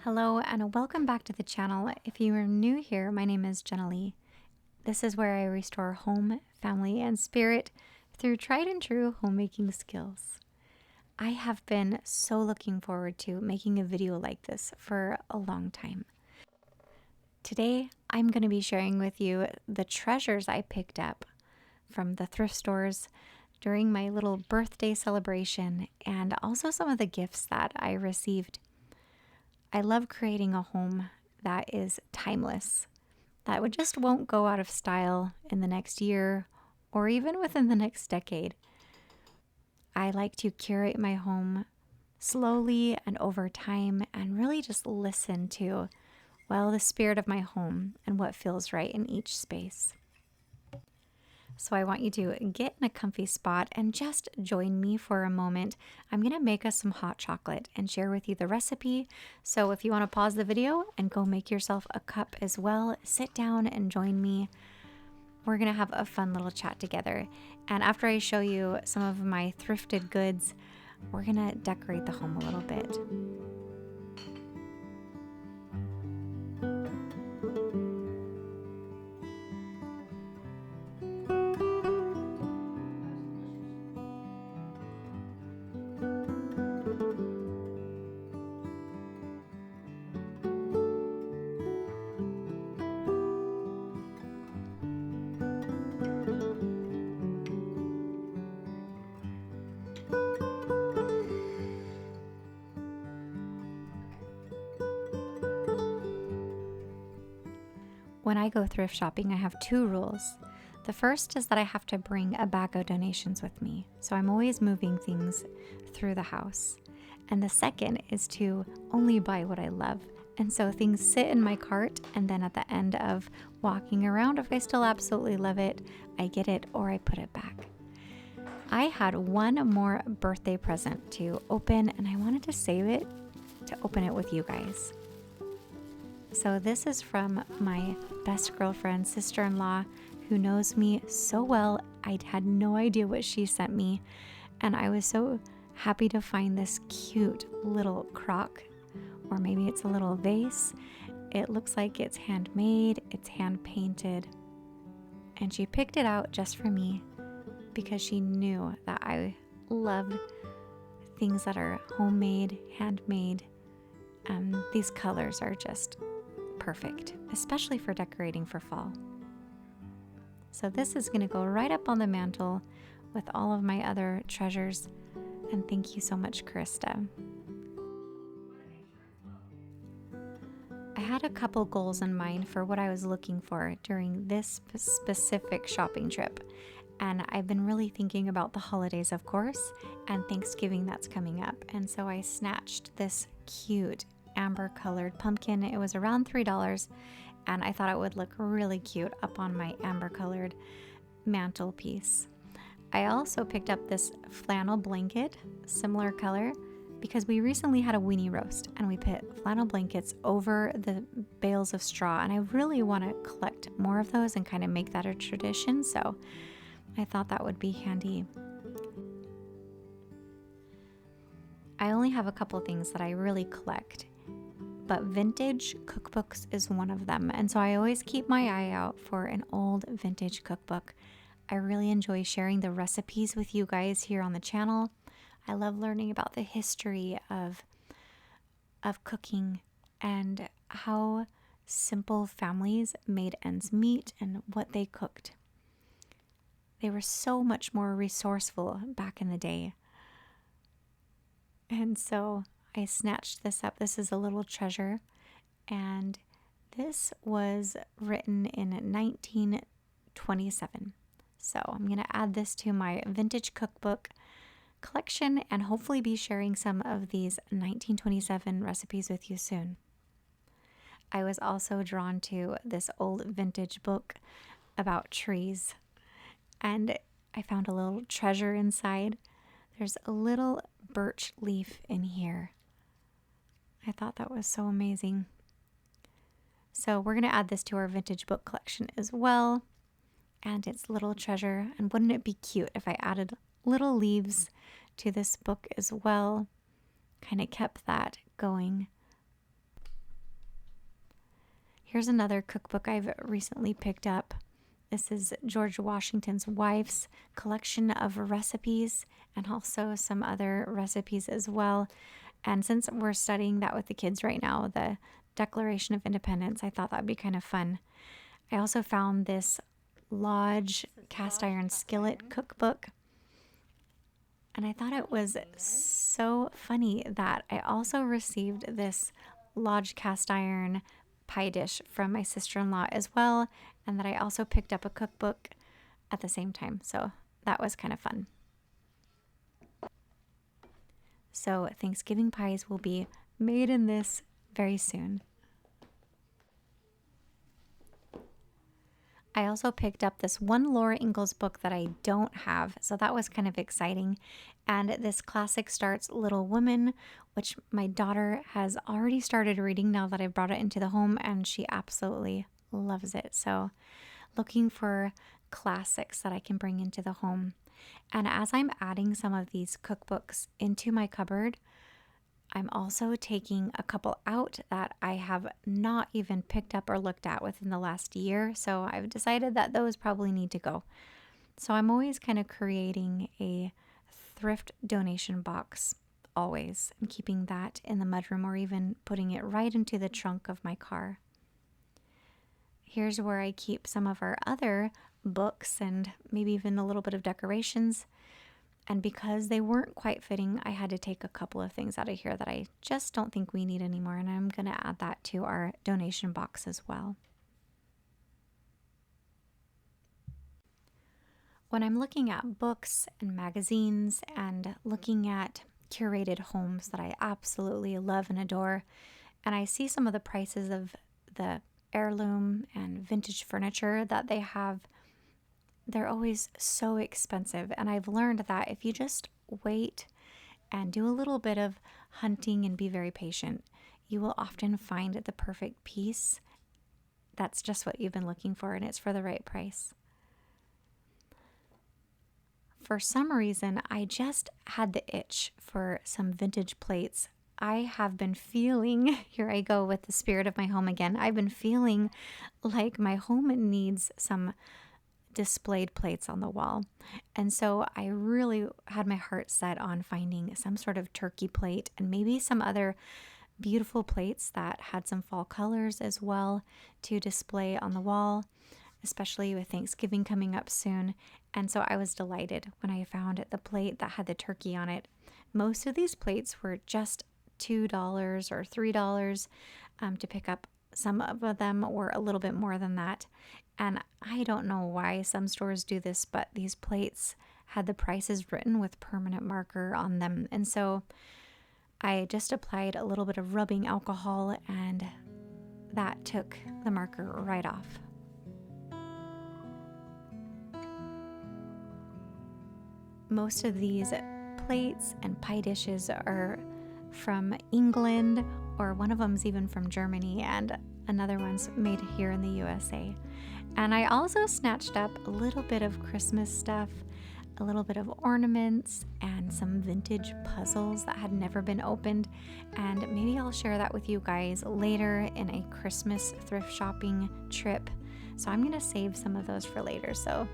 Hello and welcome back to the channel. If you are new here, my name is Jenilee. This is where I restore home, family, and spirit through tried and true homemaking skills. I have been so looking forward to making a video like this for a long time. Today, I'm going to be sharing with you the treasures I picked up from the thrift stores during my little birthday celebration and also some of the gifts that I received. I love creating a home that is timeless, that just won't go out of style in the next year or even within the next decade. I like to curate my home slowly and over time and really just listen to, the spirit of my home and what feels right in each space. So I want you to get in a comfy spot and just join me for a moment. I'm going to make us some hot chocolate and share with you the recipe. So if you want to pause the video and go make yourself a cup as well, sit down and join me. We're going to have a fun little chat together. And after I show you some of my thrifted goods, we're going to decorate the home a little bit. When I go thrift shopping, I have two rules. The first is that I have to bring a bag of donations with me, so I'm always moving things through the house. And the second is to only buy what I love. And so things sit in my cart, and then at the end of walking around, if I still absolutely love it, I get it or I put it back. I had one more birthday present to open, and I wanted to save it to open it with you guys. So this is from my best girlfriend, sister-in-law, who knows me so well. I had no idea what she sent me, and I was so happy to find this cute little crock, or maybe it's a little vase. It looks like it's handmade, it's hand-painted, and she picked it out just for me because she knew that I loved things that are homemade, handmade, and these colors are just perfect, especially for decorating for fall. So this is going to go right up on the mantle with all of my other treasures. And thank you so much, Krista. I had a couple goals in mind for what I was looking for during this specific shopping trip. And I've been really thinking about the holidays, of course, and Thanksgiving that's coming up. And so I snatched this cute amber colored pumpkin. It was around $3, and I thought it would look really cute up on my amber colored mantelpiece. I also picked up this flannel blanket, similar color, because we recently had a weenie roast and we put flannel blankets over the bales of straw, and I really want to collect more of those and kind of make that a tradition, so I thought that would be handy. I only have a couple things that I really collect, but vintage cookbooks is one of them. And so I always keep my eye out for an old vintage cookbook. I really enjoy sharing the recipes with you guys here on the channel. I love learning about the history of cooking and how simple families made ends meet and what they cooked. They were so much more resourceful back in the day. And so I snatched this up. This is a little treasure, and this was written in 1927. So I'm going to add this to my vintage cookbook collection and hopefully be sharing some of these 1927 recipes with you soon. I was also drawn to this old vintage book about trees, and I found a little treasure inside. There's a little birch leaf in here. I thought that was so amazing. So we're going to add this to our vintage book collection as well. And it's little treasure. And wouldn't it be cute if I added little leaves to this book as well? Kind of kept that going. Here's another cookbook I've recently picked up. This is George Washington's wife's collection of recipes and also some other recipes as well. And since we're studying that with the kids right now, the Declaration of Independence, I thought that would be kind of fun. I also found this Lodge cast iron skillet cookbook. And I thought it was so funny that I also received this Lodge cast iron pie dish from my sister-in-law as well, and that I also picked up a cookbook at the same time. So that was kind of fun. So Thanksgiving pies will be made in this very soon. I also picked up this one Laura Ingalls book that I don't have, so that was kind of exciting. And this classic starts Little Women, which my daughter has already started reading now that I brought it into the home, and she absolutely loves it. So looking for classics that I can bring into the home. And as I'm adding some of these cookbooks into my cupboard, I'm also taking a couple out that I have not even picked up or looked at within the last year. So I've decided that those probably need to go. So I'm always kind of creating a thrift donation box, always, and keeping that in the mudroom or even putting it right into the trunk of my car. Here's where I keep some of our other books and maybe even a little bit of decorations. And because they weren't quite fitting, I had to take a couple of things out of here that I just don't think we need anymore. And I'm going to add that to our donation box as well. When I'm looking at books and magazines and looking at curated homes that I absolutely love and adore, and I see some of the prices of the heirloom and vintage furniture that they have, they're always so expensive. And I've learned that if you just wait and do a little bit of hunting and be very patient, you will often find the perfect piece that's just what you've been looking for, and it's for the right price. For some reason, I just had the itch for some vintage plates. I have been feeling, here I go with the spirit of my home again, I've been feeling like my home needs some displayed plates on the wall. And so I really had my heart set on finding some sort of turkey plate and maybe some other beautiful plates that had some fall colors as well to display on the wall, especially with Thanksgiving coming up soon. And so I was delighted when I found the plate that had the turkey on it. Most of these plates were just $2 or $3 to pick up. Some of them were a little bit more than that. And I don't know why some stores do this, but these plates had the prices written with permanent marker on them. And so I just applied a little bit of rubbing alcohol and that took the marker right off. Most of these plates and pie dishes are from England, or one of them's even from Germany, and another one's made here in the USA. And I also snatched up a little bit of Christmas stuff, a little bit of ornaments, and some vintage puzzles that had never been opened. And maybe I'll share that with you guys later in a Christmas thrift shopping trip. So I'm going to save some of those for later, so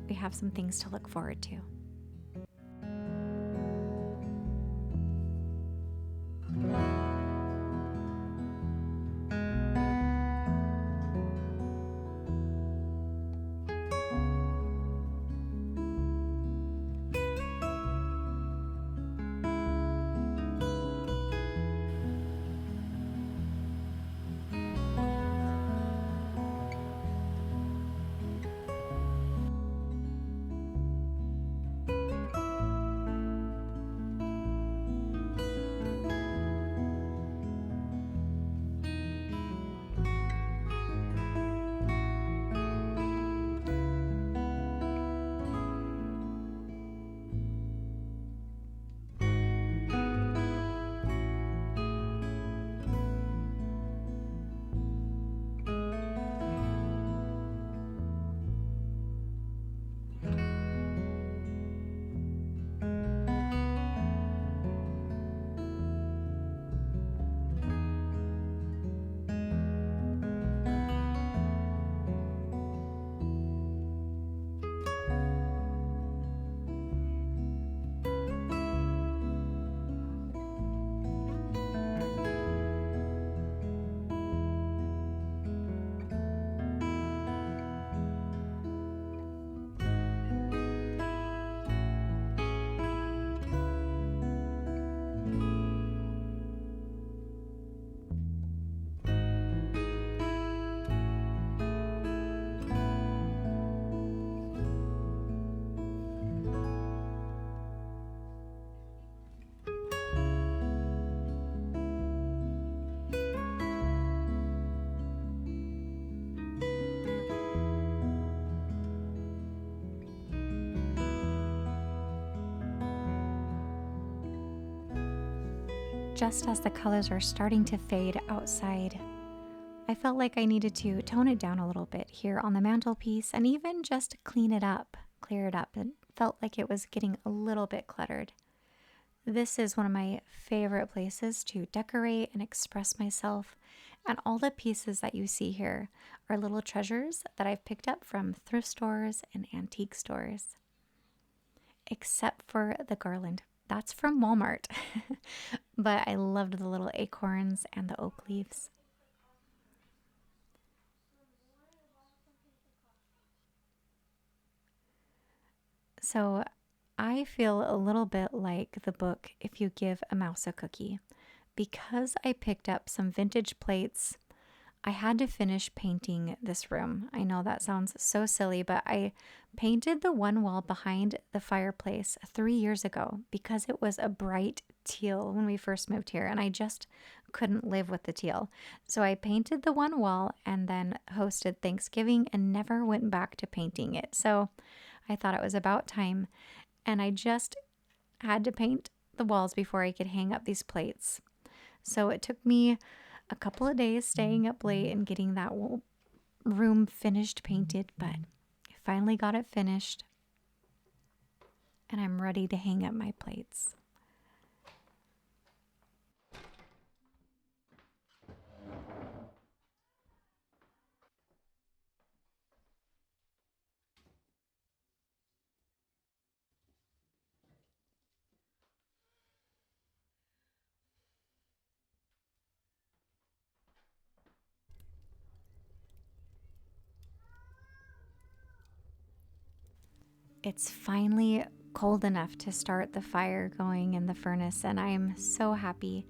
we have some things to look forward to. just as the colors are starting to fade outside, I felt like I needed to tone it down a little bit here on the mantelpiece and even just clean it up, clear it up. It felt like it was getting a little bit cluttered. This is one of my favorite places to decorate and express myself, and all the pieces that you see here are little treasures that I've picked up from thrift stores and antique stores. Except for the garland. That's from Walmart. But I loved the little acorns and the oak leaves. So I feel a little bit like the book If You Give a Mouse a Cookie. Because I picked up some vintage plates, I had to finish painting this room. I know that sounds so silly, but I painted the one wall behind the fireplace 3 years ago because it was a bright teal when we first moved here, and I just couldn't live with the teal. So I painted the one wall and then hosted Thanksgiving and never went back to painting it. So I thought it was about time, and I just had to paint the walls before I could hang up these plates. So it took me a couple of days staying up late and getting that room finished painted, but I finally got it finished and I'm ready to hang up my plates. It's finally cold enough to start the fire going in the furnace, and I'm so happy.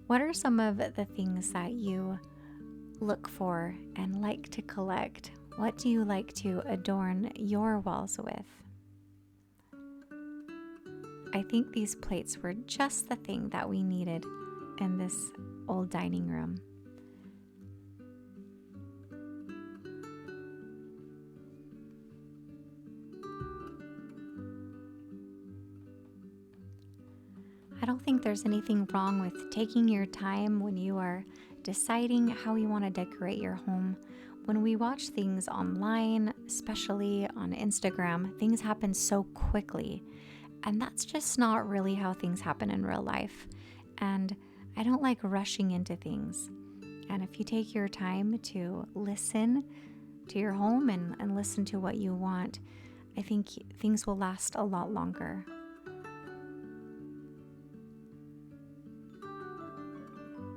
What are some of the things that you look for and like to collect? What do you like to adorn your walls with? I think these plates were just the thing that we needed in this old dining room. I don't think there's anything wrong with taking your time when you are deciding how you want to decorate your home. When we watch things online, especially on Instagram, things happen so quickly. And that's just not really how things happen in real life. And I don't like rushing into things. And if you take your time to listen to your home and listen to what you want, I think things will last a lot longer.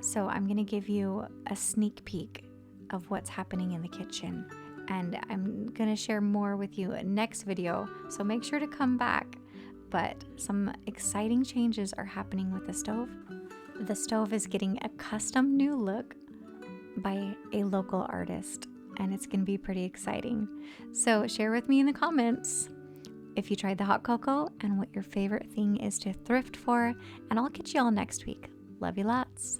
So I'm going to give you a sneak peek of what's happening in the kitchen. And I'm going to share more with you next video, so make sure to come back. But some exciting changes are happening with the stove. The stove is getting a custom new look by a local artist, and it's going to be pretty exciting. So share with me in the comments if you tried the hot cocoa and what your favorite thing is to thrift for, and I'll catch you all next week. Love you lots.